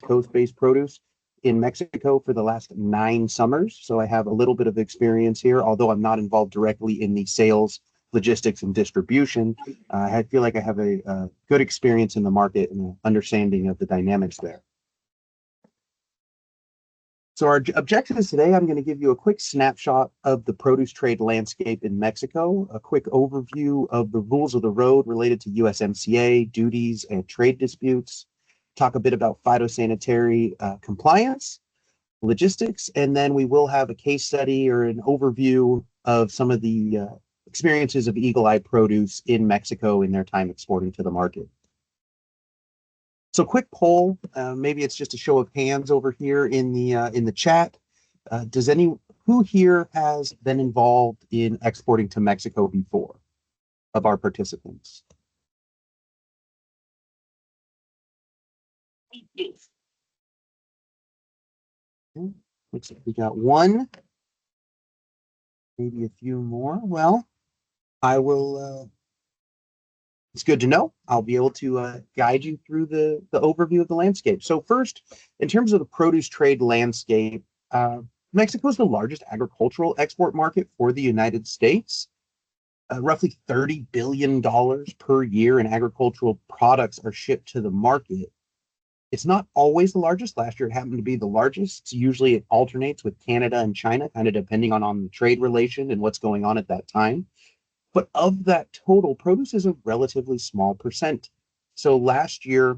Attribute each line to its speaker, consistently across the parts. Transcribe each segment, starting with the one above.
Speaker 1: coast-based produce in Mexico for the last 9 summers. So I have a little bit of experience here, although I'm not involved directly in the sales, logistics, and distribution. I feel like I have a good experience in the market and an understanding of the dynamics there. So our objectives today, I'm going to give you a quick snapshot of the produce trade landscape in Mexico, a quick overview of the rules of the road related to USMCA, duties, and trade disputes, talk a bit about phytosanitary compliance, logistics, and then we will have a case study or an overview of some of the experiences of Eagle Eye Produce in Mexico in their time exporting to the market. So quick poll, maybe it's just a show of hands over here in the chat. Who here has been involved in exporting to Mexico before of our participants? Okay, looks like we got one, maybe a few more. Well, I will. It's good to know. I'll be able to guide you through the overview of the landscape. So first, in terms of the produce trade landscape, Mexico is the largest agricultural export market for the United States. Roughly $30 billion per year in agricultural products are shipped to the market. It's not always the largest. Last year, it happened to be the largest. Usually it alternates with Canada and China, kind of depending on the trade relation and what's going on at that time. But of that total, produce is a relatively small percent. So last year,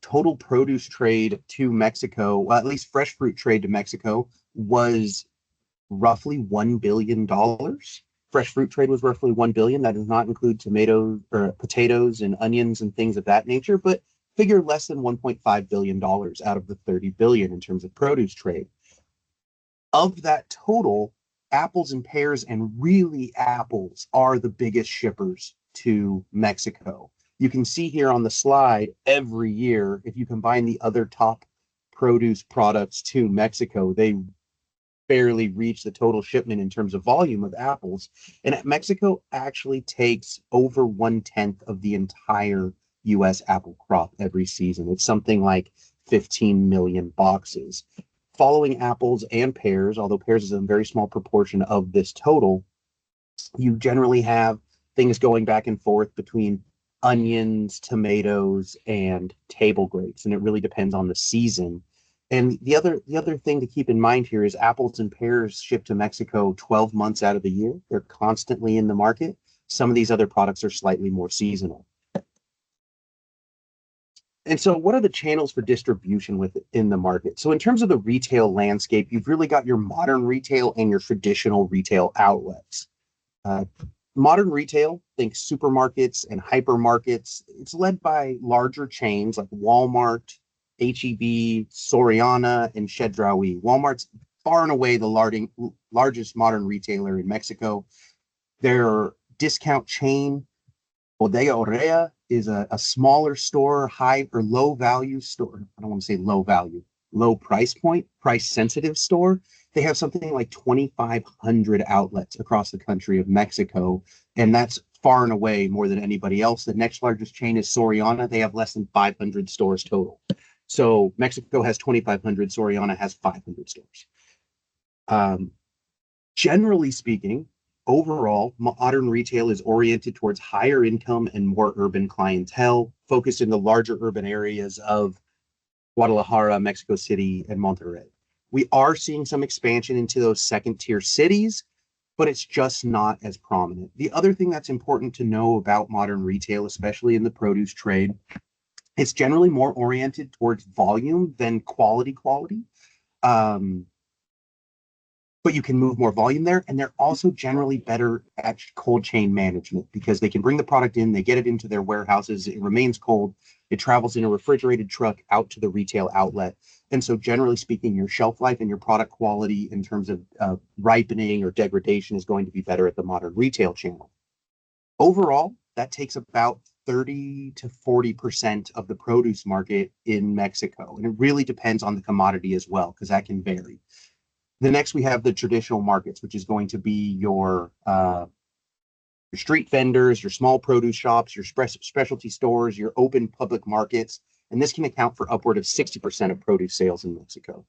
Speaker 1: total produce trade to Mexico, well, at least fresh fruit trade to Mexico, was roughly $1 billion. Fresh fruit trade was roughly $1 billion. That does not include tomatoes or potatoes and onions and things of that nature, but figure less than $1.5 billion out of the $30 billion in terms of produce trade. Of that total, apples and pears, and really apples, are the biggest shippers to Mexico. You can see here on the slide, every year, if you combine the other top produce products to Mexico, they barely reach the total shipment in terms of volume of apples. And Mexico actually takes over 1/10 of the entire US apple crop every season. It's something like 15 million boxes. Following apples and pears, although pears is a very small proportion of this total, you generally have things going back and forth between onions, tomatoes, and table grapes, and it really depends on the season. And the other thing to keep in mind here is apples and pears ship to Mexico 12 months out of the year. They're constantly in the market. Some of these other products are slightly more seasonal. And so what are the channels for distribution within the market? So in terms of the retail landscape, you've really got your modern retail and your traditional retail outlets. Modern retail, think supermarkets and hypermarkets. It's led by larger chains like Walmart, H-E-B, Soriana, and Chedraui. Walmart's far and away the largest modern retailer in Mexico. Their discount chain, Bodega Aurrera, is a smaller store, high or low value store. I don't want to say low value, low price point, price sensitive store. They have something like 2,500 outlets across the country of Mexico, and that's far and away more than anybody else. The next largest chain is Soriana. They have less than 500 stores total. So Mexico has 2,500, Soriana has 500 stores. Generally speaking, overall, modern retail is oriented towards higher income and more urban clientele, focused in the larger urban areas of Guadalajara, Mexico City, and Monterrey. We are seeing some expansion into those second-tier cities, but it's just not as prominent. The other thing that's important to know about modern retail, especially in the produce trade, it's generally more oriented towards volume than quality. But you can move more volume there, and they're also generally better at cold chain management because they can bring the product in, they get it into their warehouses, it remains cold, it travels in a refrigerated truck out to the retail outlet. And so generally speaking, your shelf life and your product quality in terms of ripening or degradation is going to be better at the modern retail channel. Overall, that takes about 30 to 40% of the produce market in Mexico. And it really depends on the commodity as well, because that can vary. The next, we have the traditional markets, which is going to be your street vendors, your small produce shops, your specialty stores, your open public markets. and this can account for upward of 60% of produce sales in Mexico.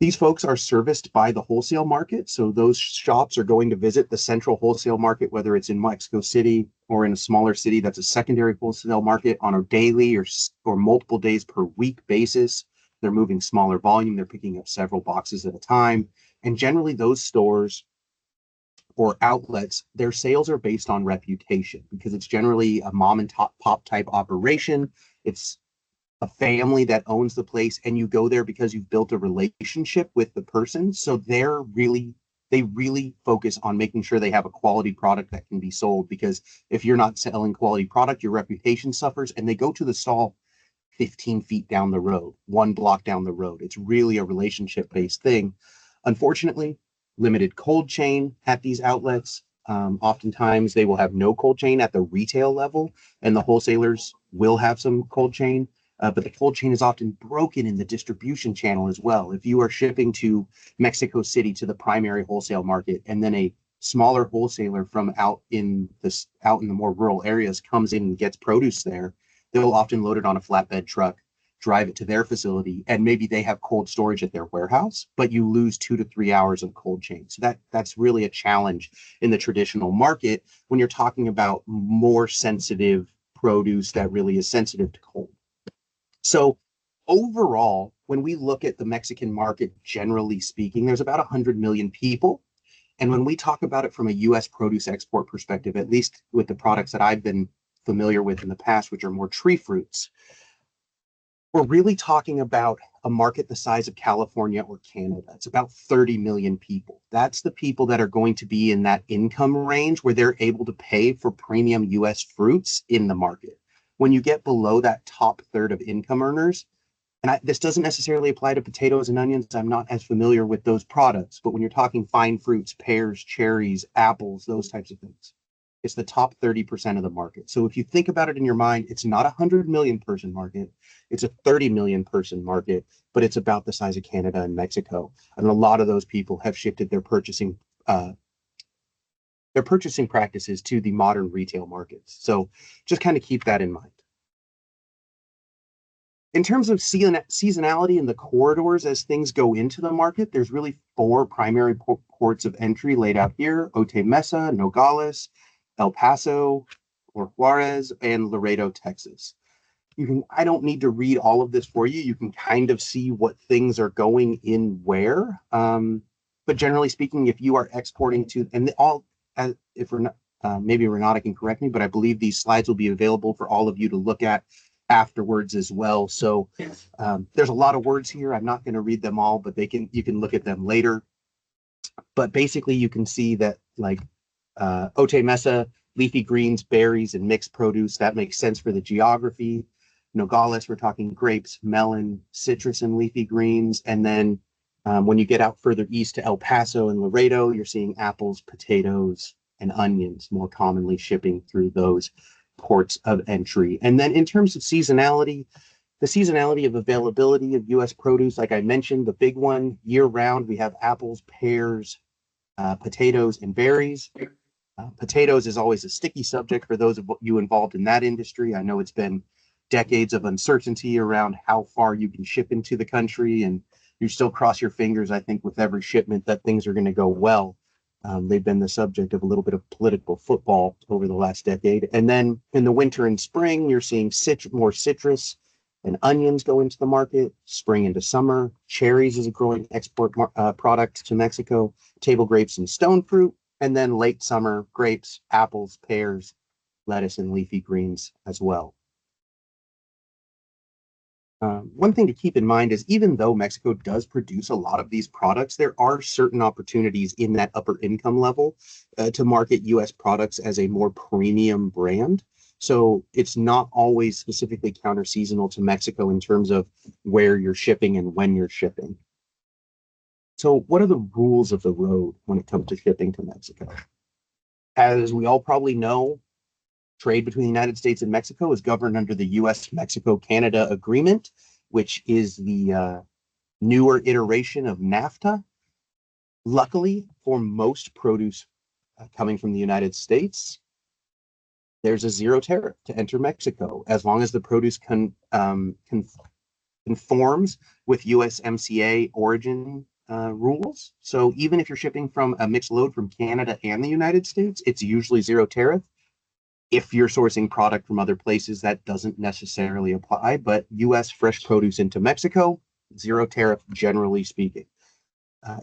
Speaker 1: These folks are serviced by the wholesale market. So those shops are going to visit the central wholesale market, whether it's in Mexico City or in a smaller city that's a secondary wholesale market on a daily or multiple days per week basis. They're moving smaller volume. They're picking up several boxes at a time. And generally those stores or outlets, their sales are based on reputation because it's generally a mom and pop type operation. It's a family that owns the place, and you go there because you've built a relationship with the person. So they really focus on making sure they have a quality product that can be sold, because if you're not selling quality product, your reputation suffers. And they go to the stall 15 feet down the road, 1 block down the road. It's really a relationship based thing. Unfortunately, limited cold chain at these outlets. Oftentimes they will have no cold chain at the retail level, and the wholesalers will have some cold chain. But the cold chain is often broken in the distribution channel as well. If you are shipping to Mexico City to the primary wholesale market, and then a smaller wholesaler from out in the more rural areas comes in and gets produce there, they'll often load it on a flatbed truck, drive it to their facility, and maybe they have cold storage at their warehouse, but you lose 2 to 3 hours of cold chain. So that's really a challenge in the traditional market when you're talking about more sensitive produce that really is sensitive to cold. So overall, when we look at the Mexican market, generally speaking, there's about 100 million people. And when we talk about it from a U.S. produce export perspective, at least with the products that I've been familiar with in the past, which are more tree fruits, we're really talking about a market the size of California or Canada. It's about 30 million people. That's the people that are going to be in that income range where they're able to pay for premium U.S. fruits in the market. When you get below that top third of income earners, and this doesn't necessarily apply to potatoes and onions, I'm not as familiar with those products, but when you're talking fine fruits, pears, cherries, apples, those types of things, it's the top 30% of the market. So if you think about it in your mind, it's not a 100 million person market, it's a 30 million person market, but it's about the size of Canada and Mexico. And a lot of those people have shifted their purchasing practices to the modern retail markets. So just kind of keep that in mind. In terms of seasonality in the corridors as things go into the market, there's really 4 primary ports of entry laid out here: Otay Mesa, Nogales, El Paso or Juarez, and Laredo, Texas. I don't need to read all of this for you. You can kind of see what things are going in where. But generally speaking, if you are exporting to, and all, if we're not, maybe Renata can correct me, but I believe these slides will be available for all of you to look at afterwards as well. So there's a lot of words here. I'm not going to read them all, but you can look at them later. But basically, you can see that like Otay Mesa, leafy greens, berries, and mixed produce. That makes sense for the geography. Nogales, we're talking grapes, melon, citrus, and leafy greens. And then when you get out further east to El Paso and Laredo, you're seeing apples, potatoes, and onions more commonly shipping through those ports of entry. And then in terms of seasonality, the seasonality of availability of U.S. produce, like I mentioned, the big one year round, we have apples, pears, potatoes, and berries. Potatoes is always a sticky subject for those of you involved in that industry. I know it's been decades of uncertainty around how far you can ship into the country, and you still cross your fingers, I think, with every shipment that things are going to go well. They've been the subject of a little bit of political football over the last decade. And then in the winter and spring, you're seeing more citrus and onions go into the market. Spring into summer, cherries is a growing export product to Mexico, table grapes and stone fruit. And then late summer, grapes, apples, pears, lettuce, and leafy greens as well. One thing to keep in mind is even though Mexico does produce a lot of these products, there are certain opportunities in that upper income level to market U.S. products as a more premium brand. So it's not always specifically counter-seasonal to Mexico in terms of where you're shipping and when you're shipping. So what are the rules of the road when it comes to shipping to Mexico? As we all probably know, trade between the United States and Mexico is governed under the U.S.-Mexico-Canada Agreement, which is the newer iteration of NAFTA. Luckily, for most produce coming from the United States, there's a zero tariff to enter Mexico as long as the produce conforms with USMCA origin rules. So even if you're shipping from a mixed load from Canada and the United States, it's usually zero tariff. If you're sourcing product from other places, that doesn't necessarily apply, but US fresh produce into Mexico, zero tariff, generally speaking.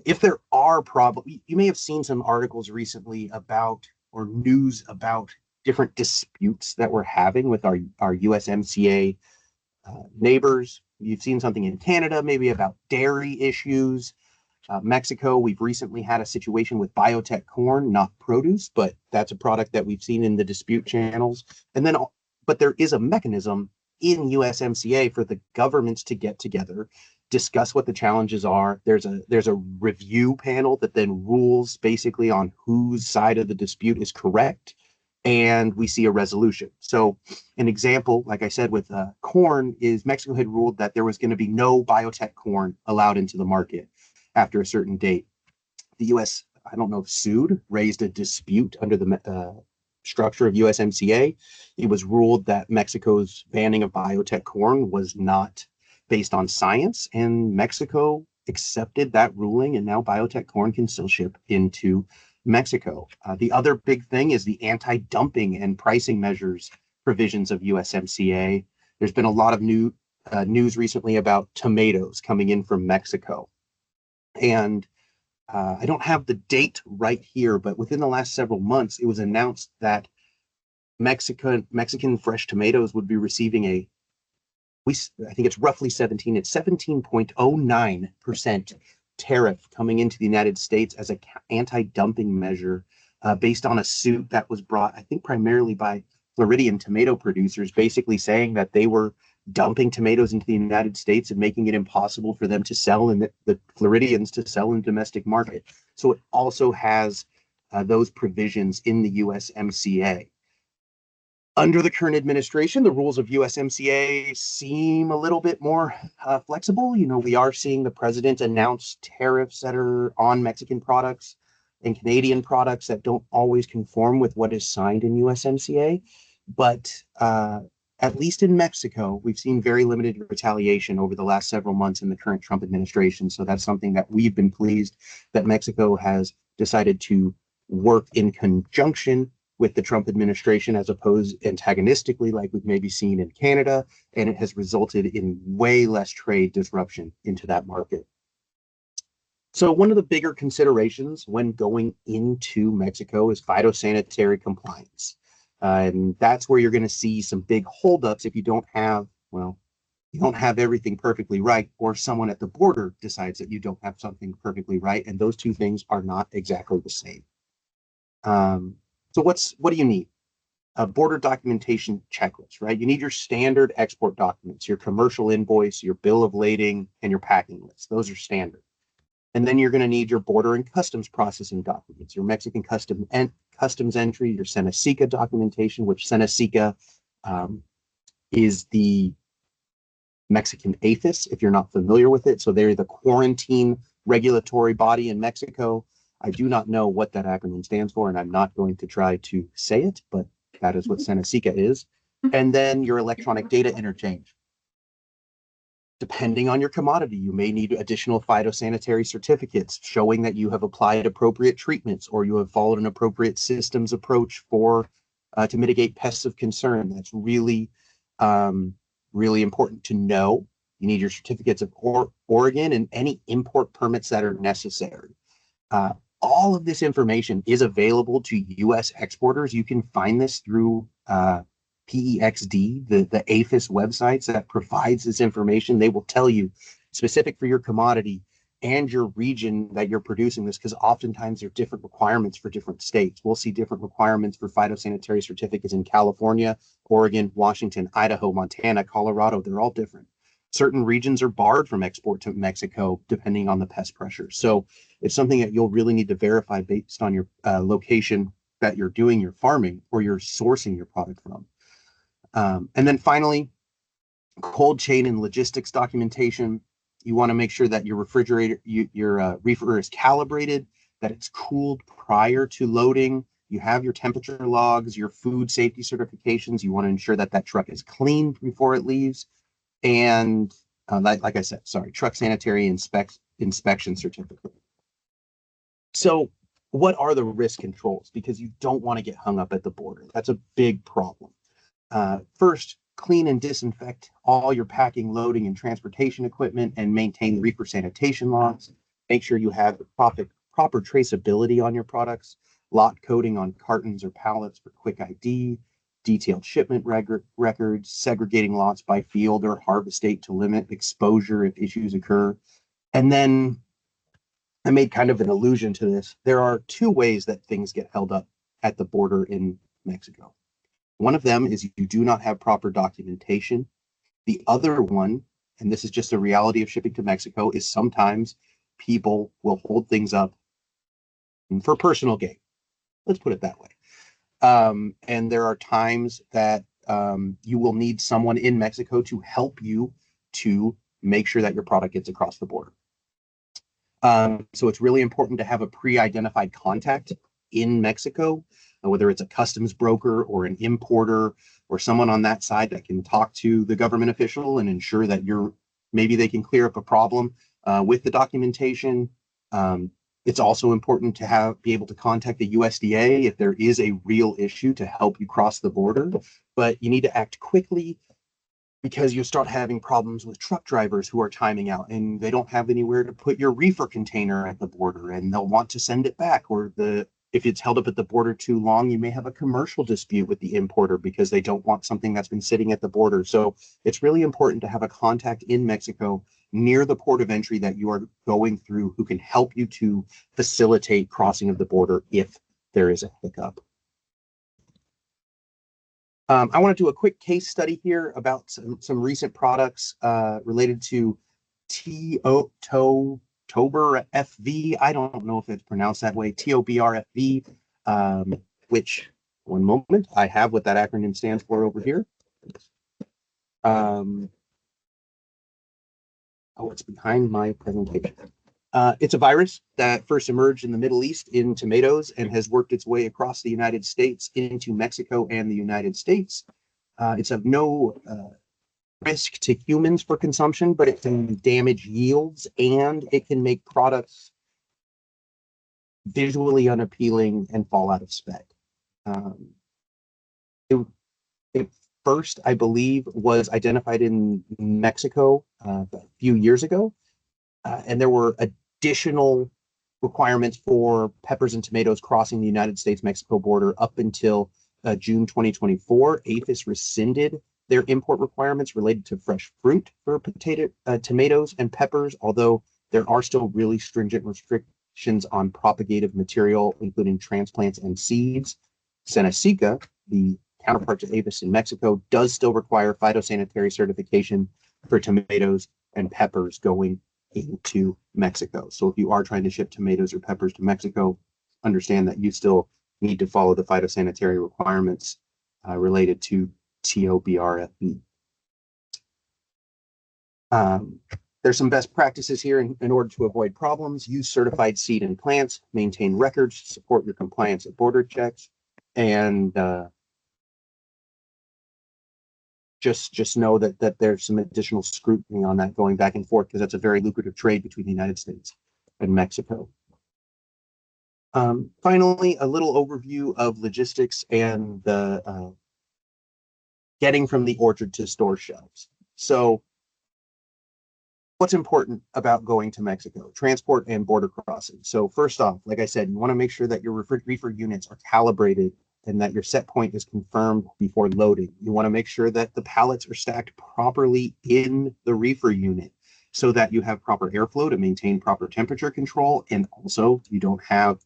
Speaker 1: If there are problems, you may have seen some articles recently about or news about different disputes that we're having with our USMCA neighbors. You've seen something in Canada, maybe about dairy issues. Mexico, we've recently had a situation with biotech corn, not produce, but that's a product that we've seen in the dispute channels. And then, but there is a mechanism in USMCA for the governments to get together, discuss what the challenges are. There's a review panel that then rules basically on whose side of the dispute is correct, and we see a resolution. So an example, like I said, with corn is Mexico had ruled that there was going to be no biotech corn allowed into the market after a certain date. The U.S., I don't know if sued, raised a dispute under the structure of USMCA. It was ruled that Mexico's banning of biotech corn was not based on science, and Mexico accepted that ruling, and now biotech corn can still ship into Mexico. The other big thing is the anti-dumping and pricing measures provisions of USMCA. There's been a lot of news recently about tomatoes coming in from Mexico. And I don't have the date right here, but within the last several months, it was announced that Mexican fresh tomatoes would be receiving I think it's roughly 17.09% tariff coming into the United States as an anti-dumping measure based on a suit that was brought, I think, primarily by Floridian tomato producers, basically saying that they were dumping tomatoes into the United States and making it impossible for them to sell, and the Floridians to sell in the domestic market. So it also has those provisions in the USMCA. Under the current administration, the rules of USMCA seem a little bit more flexible. You know, we are seeing the president announce tariffs that are on Mexican products and Canadian products that don't always conform with what is signed in USMCA. But at least in Mexico, we've seen very limited retaliation over the last several months in the current Trump administration. So that's something that we've been pleased that Mexico has decided to work in conjunction with the Trump administration as opposed antagonistically like we've maybe seen in Canada, and it has resulted in way less trade disruption into that market. So one of the bigger considerations when going into Mexico is phytosanitary compliance. And that's where you're going to see some big holdups if you don't have, you don't have everything perfectly right, or someone at the border decides that you don't have something perfectly right, and those two things are not exactly the same. So what do you need? A border documentation checklist, right? You need your standard export documents, your commercial invoice, your bill of lading, and your packing list. Those are standard. And then you're going to need your border and customs processing documents, your Mexican customs entry, your SENASICA documentation, which SENASICA is the Mexican APHIS, if you're not familiar with it. So they're the quarantine regulatory body in Mexico. I do not know what that acronym stands for, and I'm not going to try to say it, but that is what SENASICA is. And then your electronic data interchange. Depending on your commodity, you may need additional phytosanitary certificates showing that you have applied appropriate treatments or you have followed an appropriate systems approach for to mitigate pests of concern. That's really, really important to know. You need your certificates of origin and any import permits that are necessary. All of this information is available to U.S. exporters. You can find this through PEXD, the APHIS websites that provides this information. They will tell you specific for your commodity and your region that you're producing this, because oftentimes there are different requirements for different states. We'll see different requirements for phytosanitary certificates in California, Oregon, Washington, Idaho, Montana, Colorado. They're all different. Certain regions are barred from export to Mexico depending on the pest pressure. So it's something that you'll really need to verify based on your location that you're doing your farming or you're sourcing your product from. And then finally, cold chain and logistics documentation. You want to make sure that your refrigerator, your reefer is calibrated, that it's cooled prior to loading, you have your temperature logs, your food safety certifications. You want to ensure that that truck is clean before it leaves. And like I said, sorry, truck sanitary inspection certificate. So what are the risk controls? Because you don't want to get hung up at the border. That's a big problem. First, clean and disinfect all your packing, loading, and transportation equipment and maintain reefer sanitation logs. Make sure you have the proper traceability on your products, lot coding on cartons or pallets for quick ID, detailed shipment records, segregating lots by field or harvest date to limit exposure if issues occur. And then I made kind of an allusion to this. There are two ways that things get held up at the border in Mexico. One of them is you do not have proper documentation. The other one, and this is just a reality of shipping to Mexico, is sometimes people will hold things up for personal gain. Let's put it that way. And there are times that you will need someone in Mexico to help you to make sure that your product gets across the border. So it's really important to have a pre-identified contact in Mexico, whether it's a customs broker or an importer or someone on that side that can talk to the government official and ensure that maybe they can clear up a problem with the documentation. It's also important to be able to contact the USDA if there is a real issue to help you cross the border, but you need to act quickly because you start having problems with truck drivers who are timing out and they don't have anywhere to put your reefer container at the border and they'll want to send it back, or if it's held up at the border too long, you may have a commercial dispute with the importer because they don't want something that's been sitting at the border. So it's really important to have a contact in Mexico near the port of entry that you are going through who can help you to facilitate crossing of the border if there is a hiccup. I want to do a quick case study here about some recent products related to Tober FV. I don't know if it's pronounced that way, Tober FV, which, one moment, I have what that acronym stands for over here. It's behind my presentation. It's a virus that first emerged in the Middle East in tomatoes and has worked its way across the United States into Mexico and the United States. It's of no risk to humans for consumption, but it can damage yields and it can make products visually unappealing and fall out of spec. It first, I believe, was identified in Mexico a few years ago, and there were additional requirements for peppers and tomatoes crossing the United States-Mexico border up until June 2024. APHIS rescinded their import requirements related to fresh fruit for tomatoes and peppers, although there are still really stringent restrictions on propagative material, including transplants and seeds. Senacica, the counterpart to APHIS in Mexico, does still require phytosanitary certification for tomatoes and peppers going into Mexico. So if you are trying to ship tomatoes or peppers to Mexico, understand that you still need to follow the phytosanitary requirements related to TOBRFB. There's some best practices here in order to avoid problems. Use certified seed and plants, maintain records, support your compliance at border checks, and just know that there's some additional scrutiny on that going back and forth because that's a very lucrative trade between the United States and Mexico. Finally, a little overview of logistics and the getting from the orchard to store shelves. So what's important about going to Mexico? Transport and border crossing. So first off, like I said, you want to make sure that your reefer units are calibrated and that your set point is confirmed before loading. You want to make sure that the pallets are stacked properly in the reefer unit so that you have proper airflow to maintain proper temperature control, and also you don't have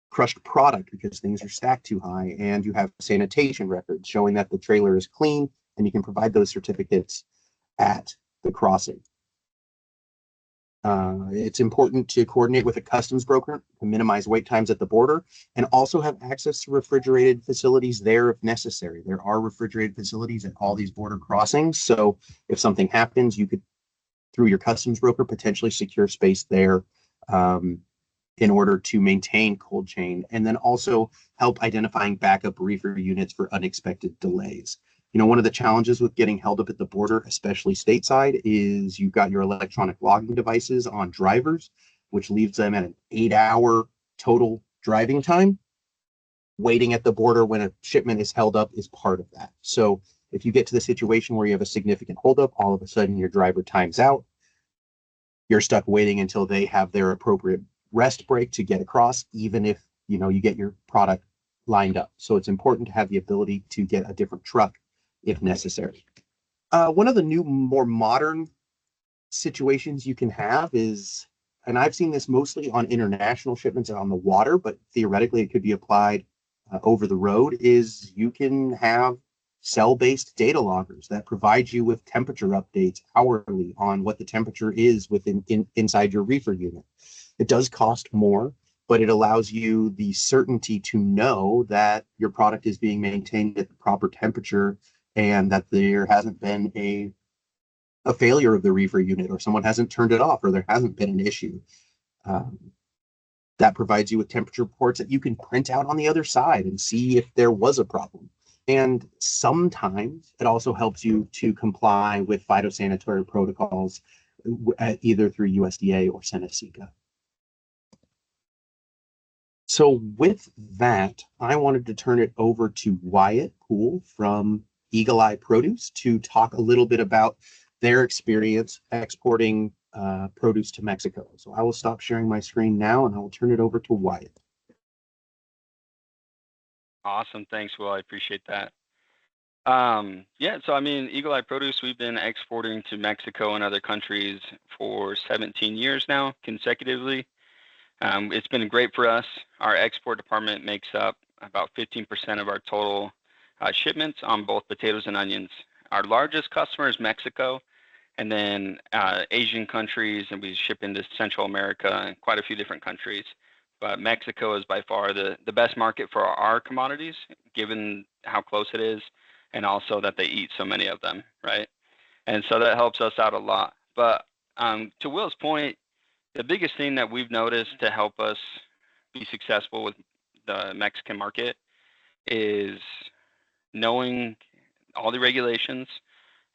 Speaker 1: crushed product because things are stacked too high, and you have sanitation records showing that the trailer is clean, and you can provide those certificates at the crossing. It's important to coordinate with a customs broker to minimize wait times at the border and also have access to refrigerated facilities there if necessary. There are refrigerated facilities at all these border crossings. So if something happens, you could, through your customs broker, potentially secure space there in order to maintain cold chain, and then also help identifying backup reefer units for unexpected delays. One of the challenges with getting held up at the border, especially stateside, is you've got your electronic logging devices on drivers, which leaves them at an 8-hour total driving time. Waiting at the border when a shipment is held up is part of that. So if you get to the situation where you have a significant holdup, all of a sudden your driver times out, you're stuck waiting until they have their appropriate rest break to get across, even if you get your product lined up. So it's important to have the ability to get a different truck if necessary. One of the new, more modern situations you can have is, and I've seen this mostly on international shipments and on the water, but theoretically it could be applied over the road, is you can have cell-based data loggers that provide you with temperature updates hourly on what the temperature is inside your reefer unit. It does cost more, but it allows you the certainty to know that your product is being maintained at the proper temperature and that there hasn't been a failure of the reefer unit, or someone hasn't turned it off, or there hasn't been an issue. That provides you with temperature reports that you can print out on the other side and see if there was a problem. And sometimes it also helps you to comply with phytosanitary protocols, either through USDA or SENASICA. So with that, I wanted to turn it over to Wyatt Poole from Eagle Eye Produce to talk a little bit about their experience exporting produce to Mexico. So I will stop sharing my screen now and I will turn it over to Wyatt.
Speaker 2: Awesome. Thanks, Will. I appreciate that. So I mean, Eagle Eye Produce, we've been exporting to Mexico and other countries for 17 years now consecutively. It's been great for us. Our export department makes up about 15% of our total shipments on both potatoes and onions. Our largest customer is Mexico, and then Asian countries, and we ship into Central America and quite a few different countries. But Mexico is by far the best market for our commodities, given how close it is, and also that they eat so many of them, right? And so that helps us out a lot. But to Will's point, the biggest thing that we've noticed to help us be successful with the Mexican market is knowing all the regulations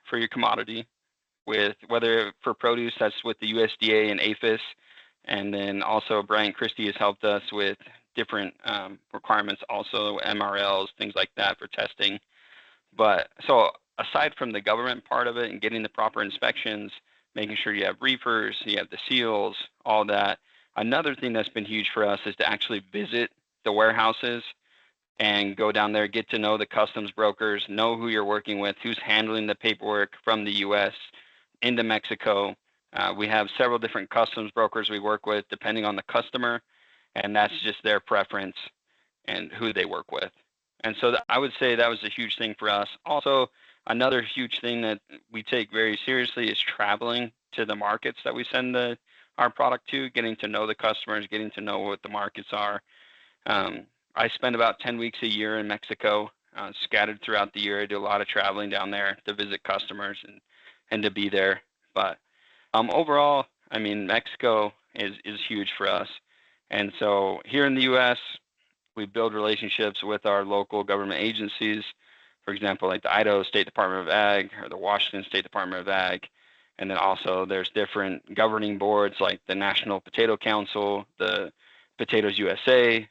Speaker 2: for your commodity, with whether for produce, that's with the USDA and APHIS, and then also Brian Christie has helped us with different requirements, also MRLs, things like that for testing. But so aside from the government part of it and getting the proper inspections, making sure you have reefers, you have the seals, all that, another thing that's been huge for us is to actually visit the warehouses and go down there, get to know the customs brokers, know who you're working with, who's handling the paperwork from the U.S. into Mexico. We have several different customs brokers we work with depending on the customer, and that's just their preference and who they work with. And so I would say that was a huge thing for us. Also, another huge thing that we take very seriously is traveling to the markets that we send our product to, getting to know the customers, getting to know what the markets are. I spend about 10 weeks a year in Mexico, scattered throughout the year. I do a lot of traveling down there to visit customers and to be there. But overall, I mean, Mexico is huge for us. And so here in the U.S., we build relationships with our local government agencies, for example, like the Idaho State Department of Ag or the Washington State Department of Ag. And then also there's different governing boards like the National Potato Council, the Potatoes USA.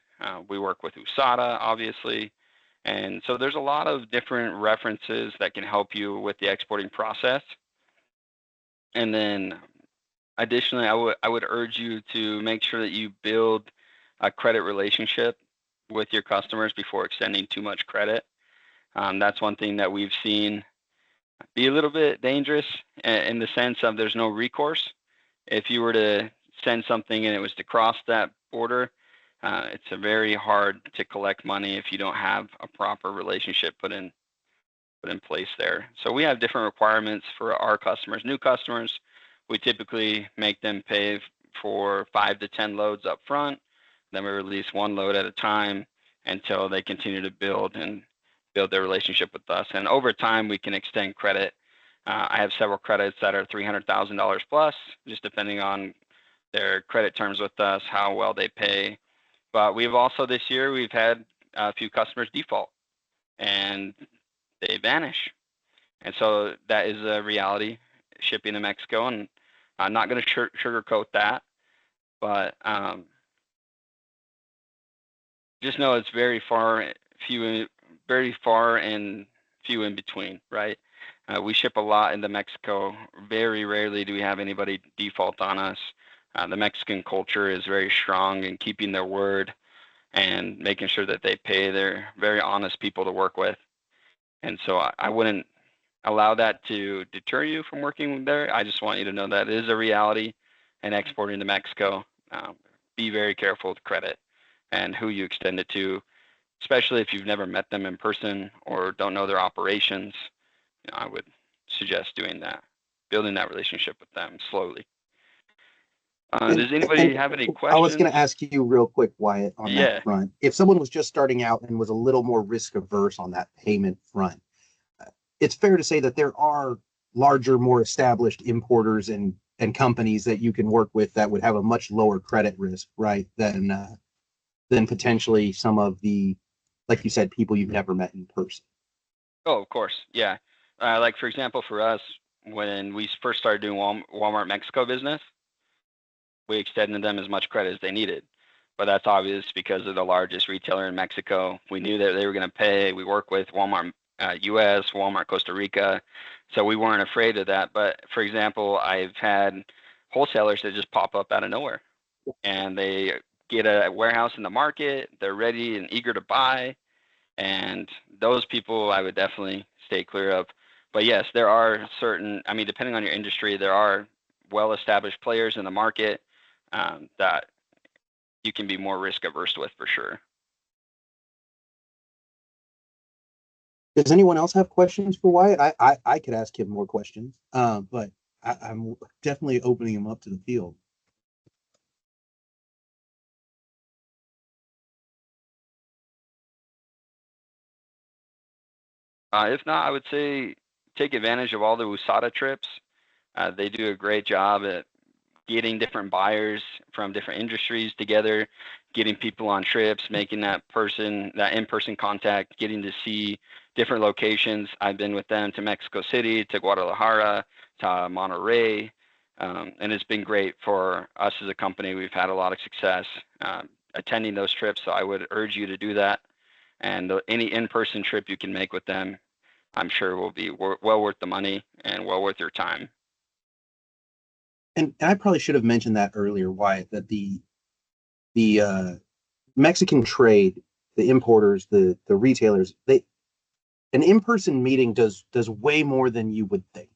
Speaker 2: We work with USADA, obviously. And so there's a lot of different references that can help you with the exporting process. And then additionally, I would urge you to make sure that you build a credit relationship with your customers before extending too much credit. That's one thing that we've seen be a little bit dangerous in the sense of there's no recourse. If you were to send something and it was to cross that border, it's very hard to collect money if you don't have a proper relationship put in place there. So we have different requirements for our customers. New customers, we typically make them pay for 5 to 10 loads up front. Then we release one load at a time until they continue to build their relationship with us. And over time, we can extend credit. I have several credits that are $300,000 plus, just depending on their credit terms with us, how well they pay. But we've also this year we've had a few customers default and they vanish, and so that is a reality shipping to Mexico. And I'm not going to sugarcoat that, but just know it's very far and few in between, right? We ship a lot into Mexico. Very rarely do we have anybody default on us. The Mexican culture is very strong in keeping their word and making sure that they pay. They're very honest people to work with. And so I wouldn't allow that to deter you from working there. I just want you to know that it is a reality in exporting to Mexico. Be very careful with credit and who you extend it to, especially if you've never met them in person or don't know their operations. I would suggest doing that, building that relationship with them slowly. Does anybody have any questions?
Speaker 1: I was going to ask you real quick, Wyatt, on
Speaker 2: Yeah.
Speaker 1: that front. If someone was just starting out and was a little more risk averse on that payment front, it's fair to say that there are larger, more established importers and companies that you can work with that would have a much lower credit risk, right? Than potentially some of the, like you said, people you've never met in person.
Speaker 2: Oh, of course. Yeah. Like, for example, for us, when we first started doing Walmart Mexico business, we extended them as much credit as they needed. But that's obvious because they're the largest retailer in Mexico. We knew that they were going to pay. We work with Walmart US, Walmart Costa Rica. So we weren't afraid of that. But for example, I've had wholesalers that just pop up out of nowhere and they get a warehouse in the market. They're ready and eager to buy. And those people I would definitely stay clear of. But yes, there are certain, I mean, depending on your industry, there are well-established players in the market that you can be more risk averse with for sure.
Speaker 1: Does anyone else have questions for Wyatt? I could ask him more questions, but I'm definitely opening him up to the field.
Speaker 2: If not, I would say take advantage of all the USADA trips. They do a great job at getting different buyers from different industries together, getting people on trips, making that in-person contact, getting to see different locations. I've been with them to Mexico City, to Guadalajara, to Monterrey, and it's been great for us as a company. We've had a lot of success attending those trips, so I would urge you to do that. And any in-person trip you can make with them, I'm sure will be well worth the money and well worth your time.
Speaker 1: And I probably should have mentioned that earlier, Wyatt, that the Mexican trade, the importers, the retailers, an in-person meeting does way more than you would think.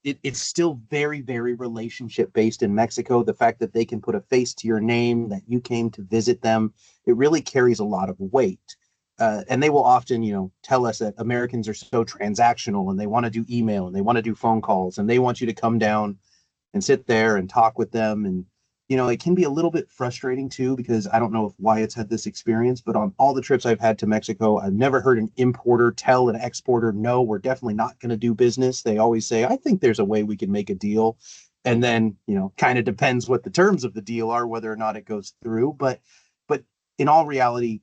Speaker 1: It's still very, very relationship based in Mexico. The fact that they can put a face to your name, that you came to visit them, it really carries a lot of weight. And they will often, tell us that Americans are so transactional and they want to do email and they want to do phone calls and they want you to come down and sit there and talk with them. And, it can be a little bit frustrating too, because I don't know if Wyatt's had this experience, but on all the trips I've had to Mexico, I've never heard an importer tell an exporter, no, we're definitely not going to do business. They always say, I think there's a way we can make a deal. And then, kind of depends what the terms of the deal are, whether or not it goes through. But in all reality,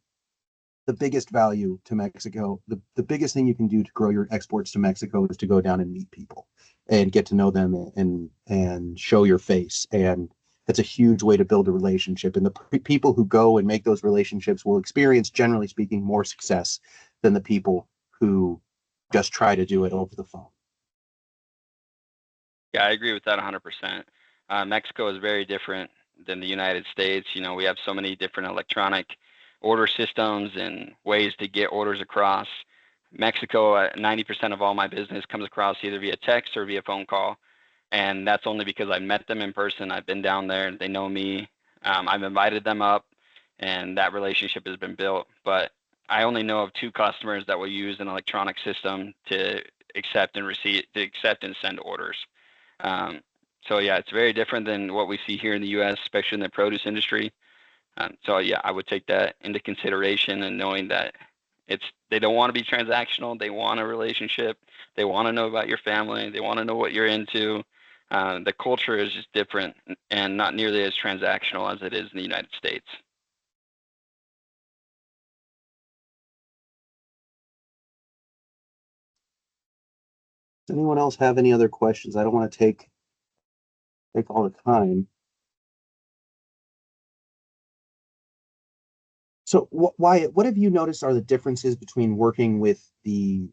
Speaker 1: the biggest value to Mexico, the biggest thing you can do to grow your exports to Mexico is to go down and meet people and get to know them and show your face. And that's a huge way to build a relationship. And the people who go and make those relationships will experience, generally speaking, more success than the people who just try to do it over the phone.
Speaker 2: Yeah, I agree with that 100%. Mexico is very different than the United States. We have so many different electronic order systems and ways to get orders across. Mexico, 90% of all my business comes across either via text or via phone call. And that's only because I met them in person. I've been down there. They know me. I've invited them up, and that relationship has been built. But I only know of 2 customers that will use an electronic system to accept and send orders. So yeah, it's very different than what we see here in the U.S., especially in the produce industry. So yeah, I would take that into consideration, and knowing that they don't want to be transactional. They want a relationship. They want to know about your family. They want to know what you're into. The culture is just different and not nearly as transactional as it is in the United States.
Speaker 1: Does anyone else have any other questions? I don't want to take all the time. So Wyatt, what have you noticed are the differences between working with the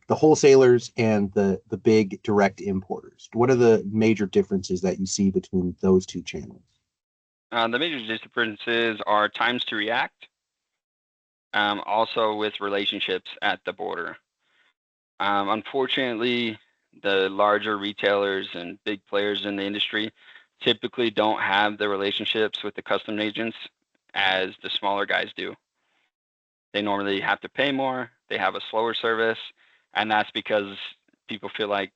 Speaker 1: wholesalers and the big direct importers? What are the major differences that you see between those two channels?
Speaker 2: The major differences are times to react, also with relationships at the border. Unfortunately, the larger retailers and big players in the industry typically don't have the relationships with the custom agents as the smaller guys do. They normally have to pay more, they have a slower service, and that's because people feel like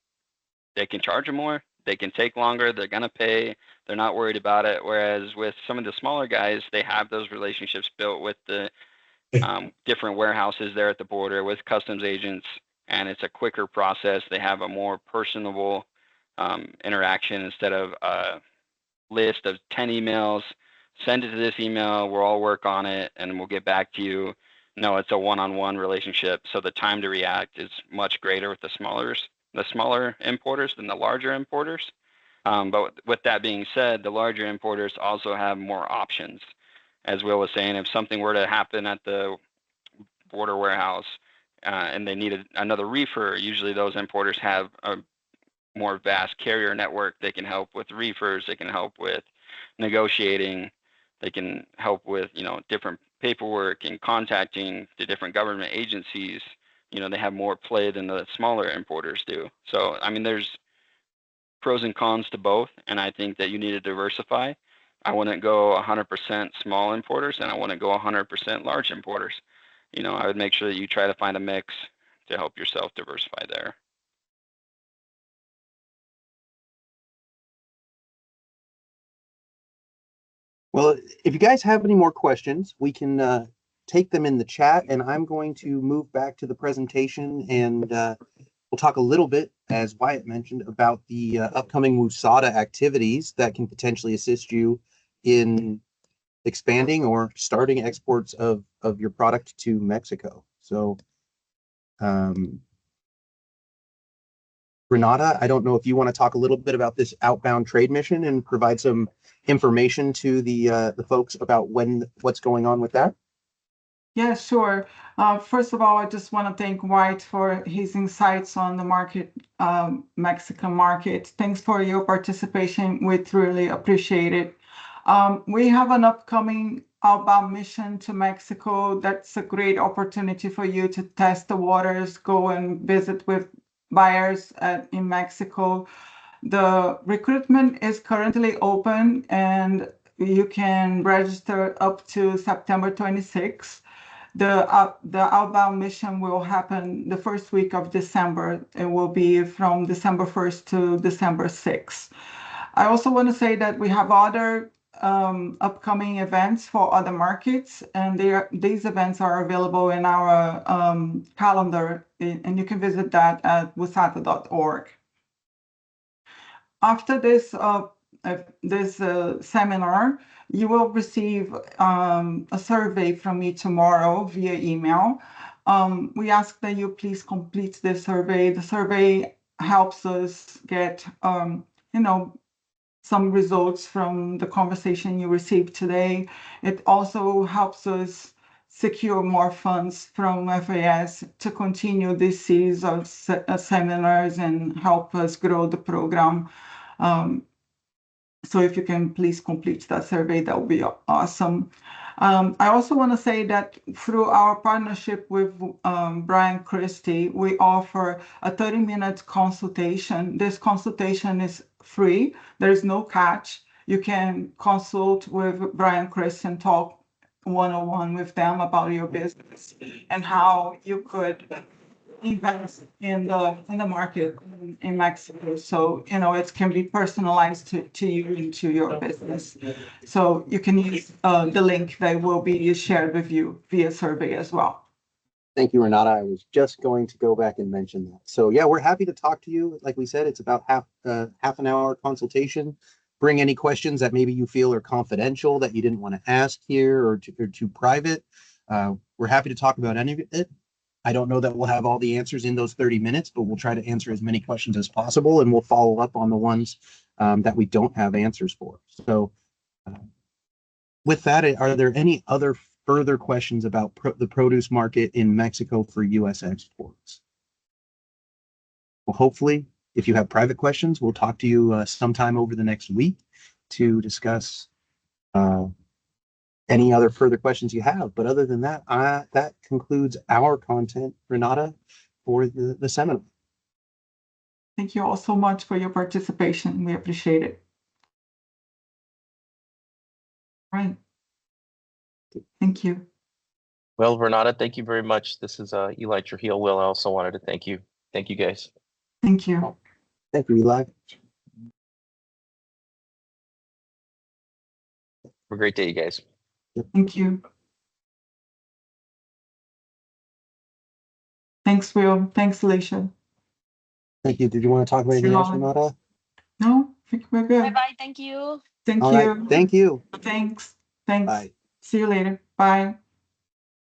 Speaker 2: they can charge them more, they can take longer, they're going to pay, they're not worried about it. Whereas with some of the smaller guys, they have those relationships built with the different warehouses there at the border with customs agents, and it's a quicker process. They have a more personable interaction instead of a list of 10 emails. Send it to this email, we'll all work on it, and we'll get back to you. No, it's a one-on-one relationship. So the time to react is much greater with the smaller importers than the larger importers. But with that being said, the larger importers also have more options. As Will was saying, if something were to happen at the border warehouse and they needed another reefer, usually those importers have a more vast carrier network. They can help with reefers, they can help with negotiating, they can help with different paperwork and contacting the different government agencies. They have more play than the smaller importers do. So I mean, there's pros and cons to both, and I think that you need to diversify. I wouldn't go 100% small importers, and I wouldn't go 100% large importers. I would make sure that you try to find a mix to help yourself diversify there.
Speaker 1: Well, if you guys have any more questions, we can take them in the chat, and I'm going to move back to the presentation, and we'll talk a little bit, as Wyatt mentioned, about the upcoming WUSADA activities that can potentially assist you in expanding or starting exports of your product to Mexico. So, Renata, I don't know if you want to talk a little bit about this outbound trade mission and provide some information to the folks about what's going on with that.
Speaker 3: Yeah, sure. First of all, I just want to thank Wyatt for his insights on the market, Mexican market. Thanks for your participation. We truly appreciate it. We have an upcoming outbound mission to Mexico. That's a great opportunity for you to test the waters, go and visit with buyers in Mexico. The recruitment is currently open, and you can register up to September 26th. The outbound mission will happen the first week of December. It will be from December 1st to December 6th. I also want to say that we have other upcoming events for other markets, and these events are available in our calendar, and you can visit that at wusada.org. After this seminar, you will receive a survey from me tomorrow via email. We ask that you please complete this survey. The survey helps us get some results from the conversation you received today. It also helps us secure more funds from FAS to continue this series of seminars and help us grow the program. So if you can please complete that survey, that would be awesome. I also want to say that through our partnership with Brian Christie, we offer a 30-minute consultation. This consultation is free. There is no catch. You can consult with Brian Christie and talk one-on-one with them about your business and how you could invest in the market in Mexico. So, it can be personalized to you and to your business. So you can use the link that will be shared with you via survey as well.
Speaker 1: Thank you, Renata. I was just going to go back and mention that. So yeah, we're happy to talk to you. Like we said, it's about half an hour consultation. Bring any questions that maybe you feel are confidential that you didn't want to ask here or too private. We're happy to talk about any of it. I don't know that we'll have all the answers in those 30 minutes, but we'll try to answer as many questions as possible, and we'll follow up on the ones that we don't have answers for. So with that, are there any other further questions about the produce market in Mexico for U.S. exports? Well, hopefully, if you have private questions, we'll talk to you sometime over the next week to discuss any other further questions you have. But other than that, that concludes our content, Renata, for the seminar.
Speaker 3: Thank you all so much for your participation. We appreciate it. Right. Thank you.
Speaker 4: Well, Renata, thank you very much. This is Eli Trujillo. Will, I also wanted to thank you. Thank you, guys.
Speaker 3: Thank you.
Speaker 1: Thank you, Eli.
Speaker 4: Have a great day, you guys.
Speaker 3: Thank you. Thanks, Will. Thanks, Alicia.
Speaker 1: Thank you. Did you want to talk about anything else, Renata?
Speaker 3: No, I think we're good.
Speaker 5: Bye-bye. Thank you.
Speaker 3: Thank
Speaker 1: All
Speaker 3: you.
Speaker 1: right. Thank you.
Speaker 3: Thanks. Thanks.
Speaker 1: Bye.
Speaker 3: See you later. Bye.